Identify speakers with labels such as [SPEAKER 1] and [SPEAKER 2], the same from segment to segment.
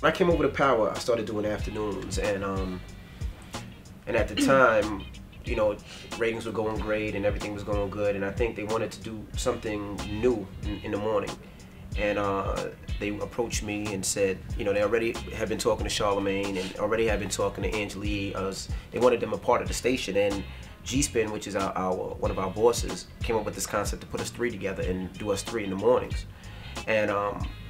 [SPEAKER 1] When I came over to Power, I started doing afternoons, and at the time, you know, ratings were going great and everything was going good, and I think they wanted to do something new in the morning. And they approached me and said, you know, they already had been talking to Charlamagne and already had been talking to Angela Yee. They wanted them a part of the station, and G-Spin, which is one of our bosses, came up with this concept to put us three together and do us three in the mornings. And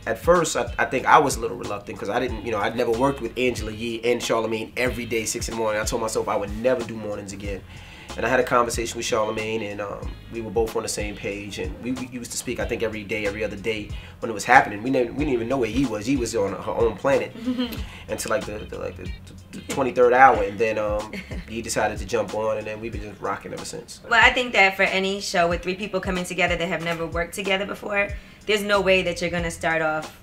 [SPEAKER 1] at first, I think I was a little reluctant because I didn't, you know, I'd never worked with Angela Yee and Charlamagne every day, 6 in the morning. I told myself I would never do mornings again. And I had a conversation with Charlamagne, and we were both on the same page. And we used to speak, I think, every day, every other day when it was happening. We didn't even know where he was. He was on her own planet until like the 23rd hour, and then he decided to jump on, and then we've been just rocking ever since.
[SPEAKER 2] Well, I think that for any show with 3 people coming together that have never worked together before, there's no way that you're gonna start off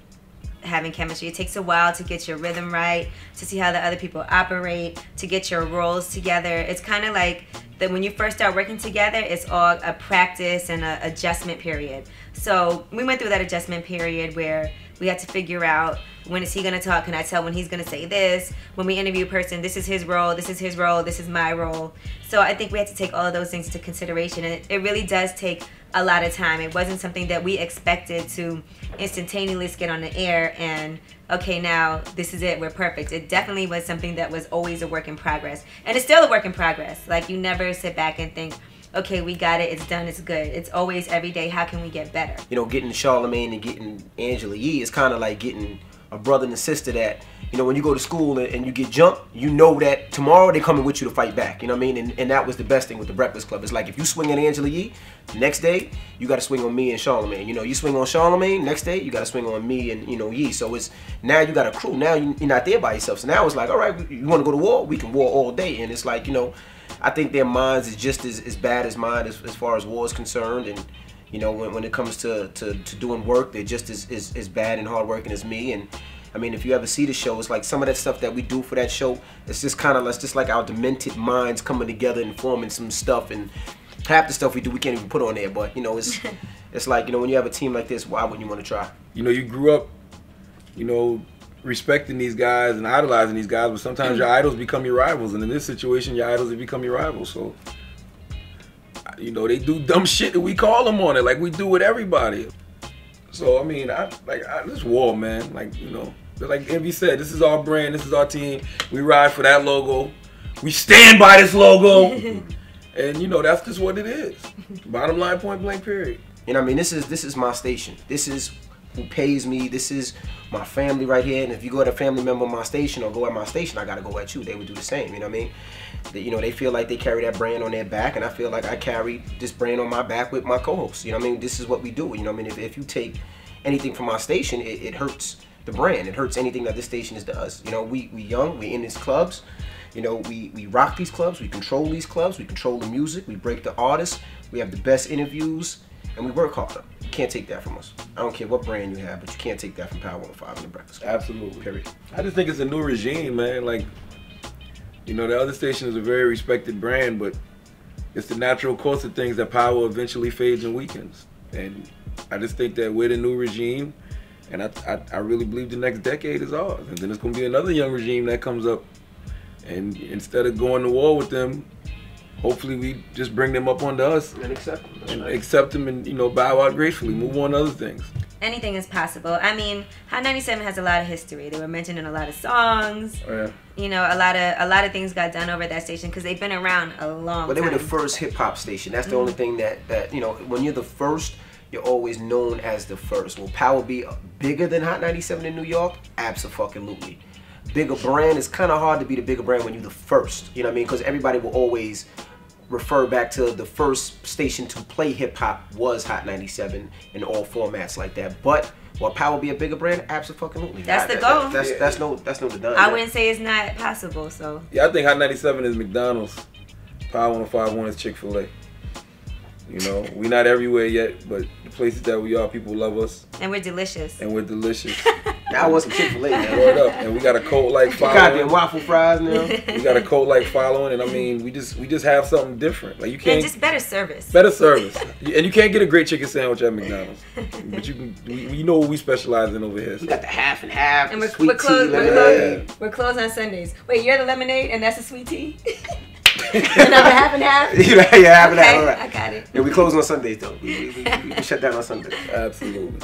[SPEAKER 2] having chemistry. It takes a while to get your rhythm right, to see how the other people operate, to get your roles together. It's kind of like that when you first start working together, it's all a practice and an adjustment period. So we went through that adjustment period where we had to figure out, when is he gonna talk? Can I tell when he's gonna say this? When we interview a person, this is his role, this is his role, this is my role. So I think we had to take all of those things into consideration, and it really does take a lot of time. It wasn't something that we expected to instantaneously get on the air and, okay, now this is it, we're perfect. It definitely was something that was always a work in progress. And it's still a work in progress. Like, you never sit back and think, okay, we got it, it's done, it's good. It's always every day, how can we get better?
[SPEAKER 1] You know, getting Charlamagne and getting Angela Yee is kind of like getting a brother and a sister that, you know, when you go to school and you get jumped, you know that tomorrow they're coming with you to fight back. You know what I mean? And that was the best thing with the Breakfast Club. It's like, if you swing at Angela Yee, the next day you got to swing on me and Charlamagne. You know, you swing on Charlamagne, next day you got to swing on me and, you know, Yee. So it's, now you got a crew. Now you're not there by yourself. So now it's like, all right, you want to go to war? We can war all day. And it's like, you know, I think their minds is just as bad as mine as far as war is concerned. And, you know, when it comes to doing work, they're just as bad and hardworking as me. And I mean, if you ever see the show, it's like some of that stuff that we do for that show, it's just kind of, it's just like our demented minds coming together and forming some stuff. And half the stuff we do, we can't even put on there. But, you know, it's like, you know, when you have a team like this, why wouldn't you want to try?
[SPEAKER 3] You know, you grew up, you know, respecting these guys and idolizing these guys, but sometimes your idols become your rivals. And in this situation, your idols have become your rivals. So, you know, they do dumb shit that we call them on it, like we do with everybody. So, I mean, this war, man, like, you know, like Envy said, this is our brand, this is our team. We ride for that logo. We stand by this logo. And, you know, that's just what it is. Bottom line, point blank, period.
[SPEAKER 1] You know what I mean? This is my station. This is who pays me. This is my family right here. And if you go at a family member of my station or go at my station, I got to go at you. They would do the same, you know what I mean? You know, they feel like they carry that brand on their back, and I feel like I carry this brand on my back with my co-hosts. You know what I mean? This is what we do. You know what I mean? If you take anything from our station, it hurts the brand. It hurts anything that this station is to us. You know, we young, we in these clubs. You know, we rock these clubs, we control these clubs, we control the music, we break the artists, we have the best interviews, and we work harder. You can't take that from us. I don't care what brand you have, but you can't take that from Power 105 and the Breakfast Club.
[SPEAKER 3] Absolutely.
[SPEAKER 1] Period.
[SPEAKER 3] I just think it's a new regime, man. Like, you know, the other station is a very respected brand, but it's the natural course of things that Power eventually fades and weakens. And I just think that we're the new regime, and I really believe the next decade is ours. And then there's going to be another young regime that comes up, and instead of going to war with them, hopefully we just bring them up onto us
[SPEAKER 1] and accept them.
[SPEAKER 3] And accept them and, you know, bow out gracefully, move on to other things.
[SPEAKER 2] Anything is possible. I mean, Hot 97 has a lot of history. They were mentioned in a lot of songs.
[SPEAKER 3] Oh, yeah.
[SPEAKER 2] You know, a lot of things got done over that station because they've been around a long time.
[SPEAKER 1] But they were the first hip-hop station. That's the only thing that, you know, when you're the first, you're always known as the first. Will Power be bigger than Hot 97 in New York? Abso-fucking-lutely. Bigger brand, it's kind of hard to be the bigger brand when you're the first. You know what I mean? Because everybody will always refer back to the first station to play hip-hop was Hot 97 in all formats like that. But Will Power be a bigger brand? Absolutely.
[SPEAKER 2] That's the goal.
[SPEAKER 1] That's no done.
[SPEAKER 2] I wouldn't say it's not possible. So
[SPEAKER 3] yeah, I think Hot 97 is McDonald's. Power 105.1 is Chick-fil-A. You know, we're not everywhere yet, but the places that we are, people love us.
[SPEAKER 2] And we're delicious.
[SPEAKER 1] Now I want some Chick-fil-A now.
[SPEAKER 3] Word up. And we got a cult-like following.
[SPEAKER 1] Goddamn waffle fries now.
[SPEAKER 3] We got a cult-like following, and I mean, we just have something different. Like you can't.
[SPEAKER 2] And just better service.
[SPEAKER 3] Better service, and you can't get a great chicken sandwich at McDonald's. But you can. We know what we specialize in over here. So.
[SPEAKER 1] We got the half and half.
[SPEAKER 2] And
[SPEAKER 1] we're
[SPEAKER 2] closed on Sundays. Wait, you're the lemonade, and that's the sweet tea. And I'm the half and half.
[SPEAKER 1] Yeah, half and half.
[SPEAKER 2] Okay,
[SPEAKER 1] All right.
[SPEAKER 2] I got it.
[SPEAKER 1] Yeah, we close on Sundays though. We shut down on Sundays.
[SPEAKER 3] Absolutely.